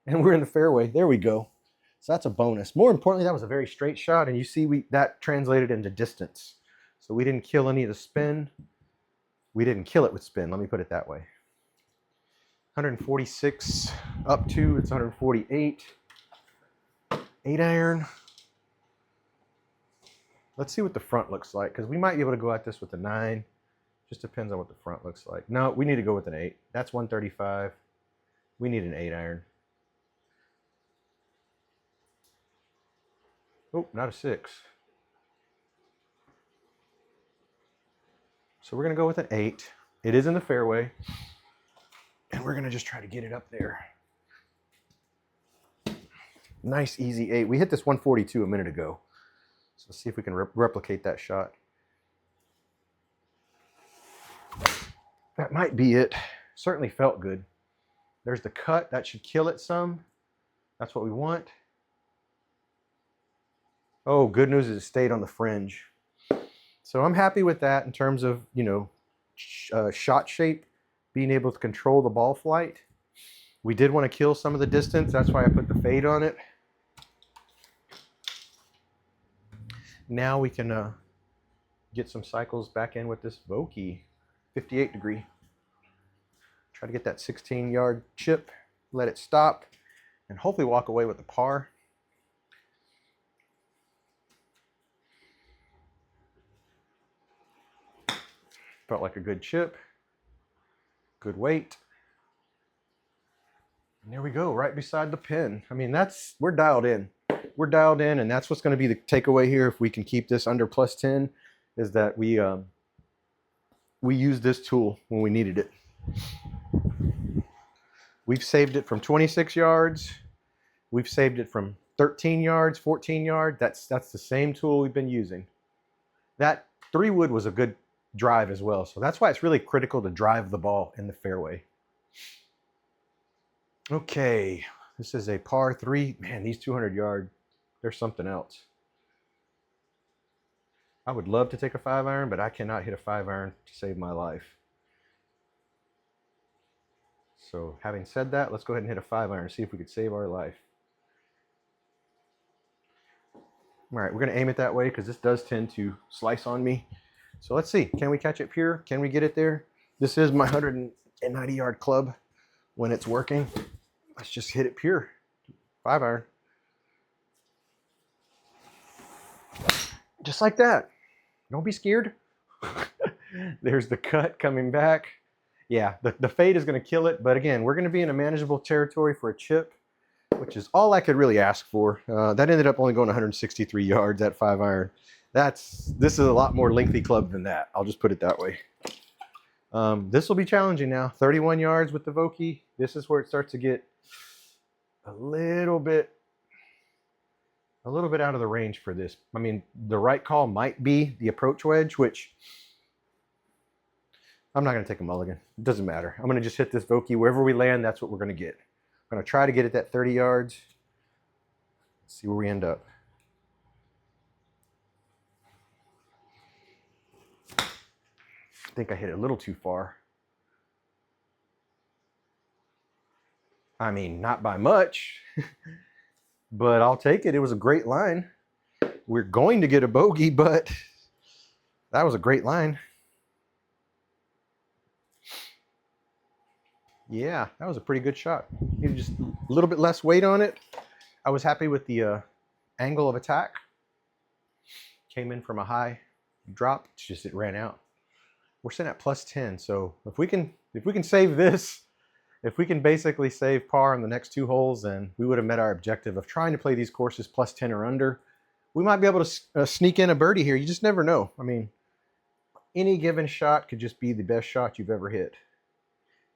and we're in the fairway. There we go. So that's a bonus. More importantly, that was a very straight shot, and you see that translated into distance. So we didn't kill any of the spin. We didn't kill it with spin. Let me put it that way. 146 up to, it's 148. 8-iron. Let's see what the front looks like, because we might be able to go at this with a 9. Just depends on what the front looks like. No, we need to go with an 8. That's 135. We need an 8-iron. Oh, not a 6. So we're going to go with an 8. It is in the fairway. And we're going to just try to get it up there. Nice, easy 8. We hit this 142 a minute ago. So let's see if we can replicate that shot. That might be it. Certainly felt good. There's the cut. That should kill it some. That's what we want. Oh, good news is it stayed on the fringe. So I'm happy with that in terms of, shot shape, being able to control the ball flight. We did want to kill some of the distance. That's why I put the fade on it. Now we can get some cycles back in with this Vokey. 58 degree. Try to get that 16-yard chip. Let it stop. and hopefully walk away with a par. Felt like a good chip, good weight. And there we go, right beside the pin. I mean, we're dialed in. We're dialed in, and that's what's going to be the takeaway here. If we can keep this under plus 10, is that we used this tool when we needed it. We've saved it from 26 yards. We've saved it from 13 yards, 14 yards. That's the same tool we've been using. That 3-wood was a good drive as well. So that's why it's really critical to drive the ball in the fairway. Okay, this is a par 3. Man, these 200-yard, they're something else. I would love to take a 5-iron, but I cannot hit a 5-iron to save my life. So having said that, let's go ahead and hit a 5-iron, see if we could save our life. All right, we're going to aim it that way because this does tend to slice on me. So let's see, can we catch it pure? Can we get it there? This is my 190-yard club when it's working. Let's just hit it pure. 5-iron. Just like that. Don't be scared. There's the cut coming back. Yeah, the fade is going to kill it. But again, we're going to be in a manageable territory for a chip, which is all I could really ask for. That ended up only going 163 yards at 5-iron. This is a lot more lengthy club than that. I'll just put it that way. This will be challenging now. 31 yards with the Vokey. This is where it starts to get a little bit out of the range for this. I mean, the right call might be the approach wedge, which I'm not going to take a mulligan. It doesn't matter. I'm going to just hit this Vokey. Wherever we land, that's what we're going to get. I'm going to try to get it at 30 yards. See where we end up. I think I hit it a little too far. I mean, not by much, but I'll take it. It was a great line. We're going to get a bogey, but that was a great line. Yeah, that was a pretty good shot. Maybe just a little bit less weight on it. I was happy with the angle of attack. Came in from a high drop. It's just it ran out. We're sitting at plus 10. So if we can save this, if we can basically save par on the next 2 holes, then we would have met our objective of trying to play these courses plus 10 or under. We might be able to sneak in a birdie here. You just never know. I mean, any given shot could just be the best shot you've ever hit.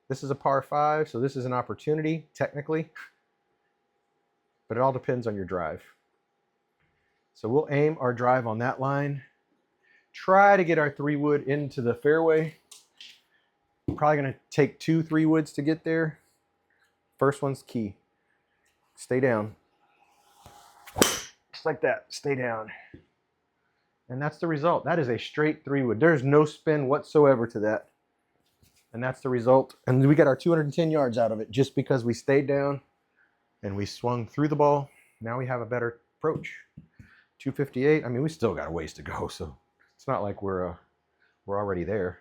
This is a par 5, so this is an opportunity, technically. But it all depends on your drive. So we'll aim our drive on that line. Try to get our 3-wood into the fairway. Probably going to take 2 3-woods to get there. First one's key. Stay down. Just like that. Stay down. And that's the result. That is a straight 3-wood. There's no spin whatsoever to that. And that's the result. And we got our 210 yards out of it just because we stayed down and we swung through the ball. Now we have a better approach. 258. I mean, we still got a ways to go, so it's not like we're already there.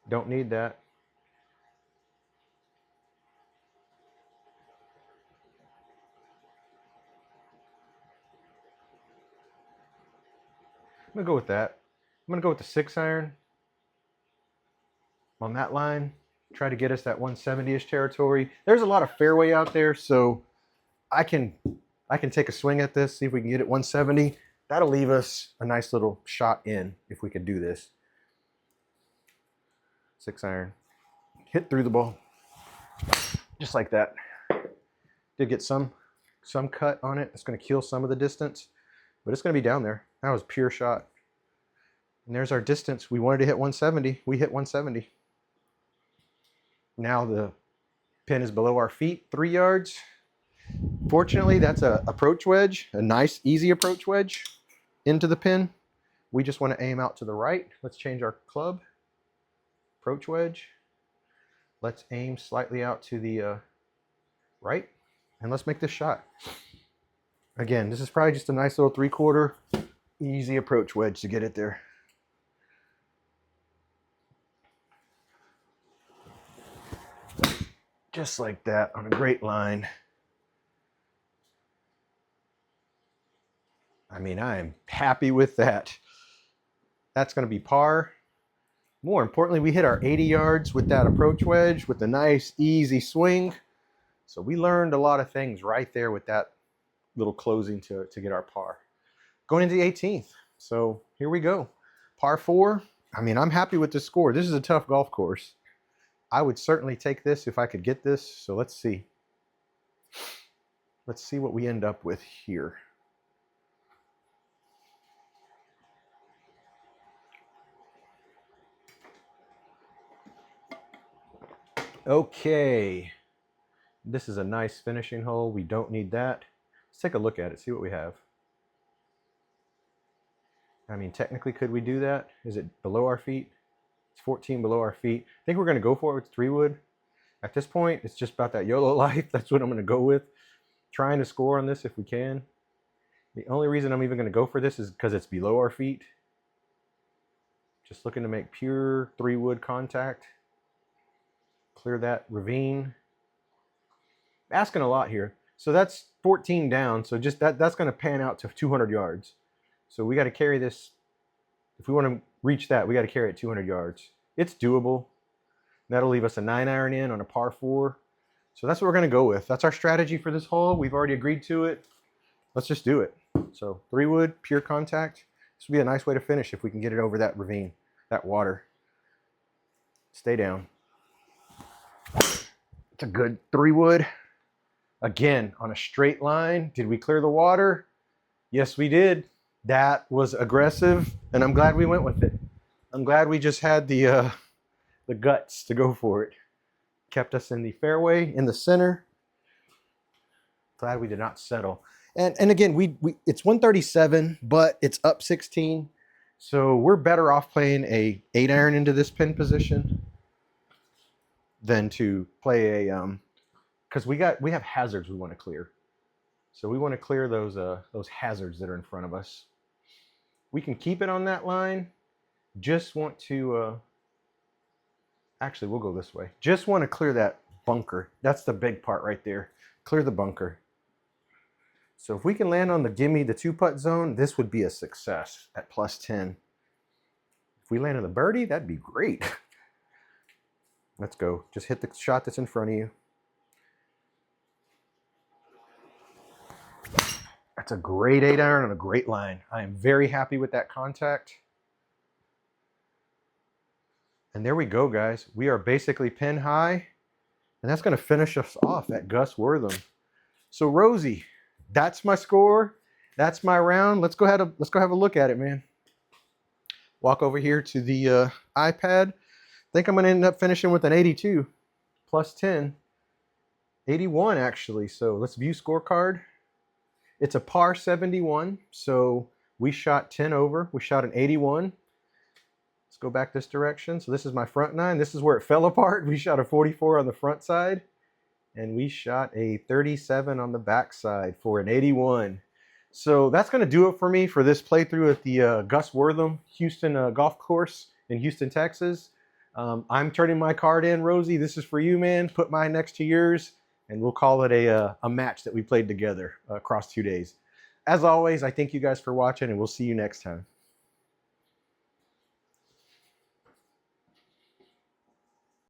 Don't need that. I'm going to go with that. I'm going to go with the 6-iron on that line. Try to get us that 170-ish territory. There's a lot of fairway out there, so I can take a swing at this, see if we can get it 170. That'll leave us a nice little shot in if we can do this. 6-iron. Hit through the ball. Just like that. Did get some cut on it. It's going to kill some of the distance, but it's going to be down there. That was a pure shot. And there's our distance. We wanted to hit 170. We hit 170. Now the pin is below our feet, 3 yards. Fortunately, that's an approach wedge, a nice, easy approach wedge into the pin. We just want to aim out to the right. Let's change our club. Approach wedge. Let's aim slightly out to the right, and let's make this shot. Again, this is probably just a nice little 3/4, easy approach wedge to get it there. Just like that on a great line. I mean, I am happy with that. That's going to be par. More importantly, we hit our 80 yards with that approach wedge with a nice, easy swing. So we learned a lot of things right there with that little closing to get our par. Going into the 18th. So here we go. Par 4. I mean, I'm happy with this score. This is a tough golf course. I would certainly take this if I could get this. So let's see. Let's see what we end up with here. Okay. This is a nice finishing hole. We don't need that. Let's take a look at it, see what we have. I mean, technically, could we do that? Is it below our feet? It's 14 below our feet. I think we're going to go for it with 3-wood. At this point, it's just about that YOLO life. That's what I'm going to go with. Trying to score on this if we can. The only reason I'm even going to go for this is because it's below our feet. Just looking to make pure 3-wood contact. Clear that ravine. Asking a lot here. So that's 14 down. So just that's going to pan out to 200 yards. So we got to carry this. If we want to reach that, we got to carry it 200 yards. It's doable. That'll leave us a 9-iron in on a par 4. So that's what we're going to go with. That's our strategy for this hole. We've already agreed to it. Let's just do it. So 3-wood, pure contact. This would be a nice way to finish if we can get it over that ravine, that water. Stay down. It's a good 3-wood. Again, on a straight line. Did we clear the water? Yes, we did. That was aggressive, and I'm glad we went with it. I'm glad we just had the guts to go for it. Kept us in the fairway, in the center. Glad we did not settle. And again, it's 137, but it's up 16. So we're better off playing a 8-iron into this pin position than to play a because we have hazards we want to clear. So we want to clear those hazards that are in front of us. We can keep it on that line. Just want to actually, we'll go this way. Just want to clear that bunker. That's the big part right there. Clear the bunker. So if we can land on the gimme, the 2-putt zone, this would be a success at +10. If we land on the birdie, that'd be great. Let's go. Just hit the shot that's in front of you. That's a great 8-iron on a great line. I am very happy with that contact. And there we go, guys. We are basically pin high. And that's going to finish us off at Gus Wortham. So, Rosie, that's my score. That's my round. Let's go have a look at it, man. Walk over here to the iPad. I think I'm going to end up finishing with an 82 +10. 81, actually. So let's view scorecard. It's a par 71. So we shot 10 over. We shot an 81. Let's go back this direction. So this is my front 9. This is where it fell apart. We shot a 44 on the front side. And we shot a 37 on the back side for an 81. So that's going to do it for me for this playthrough at the Gus Wortham Houston golf course in Houston, Texas. I'm turning my card in, Rosie. This is for you, man. Put mine next to yours, and we'll call it a match that we played together across 2 days. As always, I thank you guys for watching, and we'll see you next time.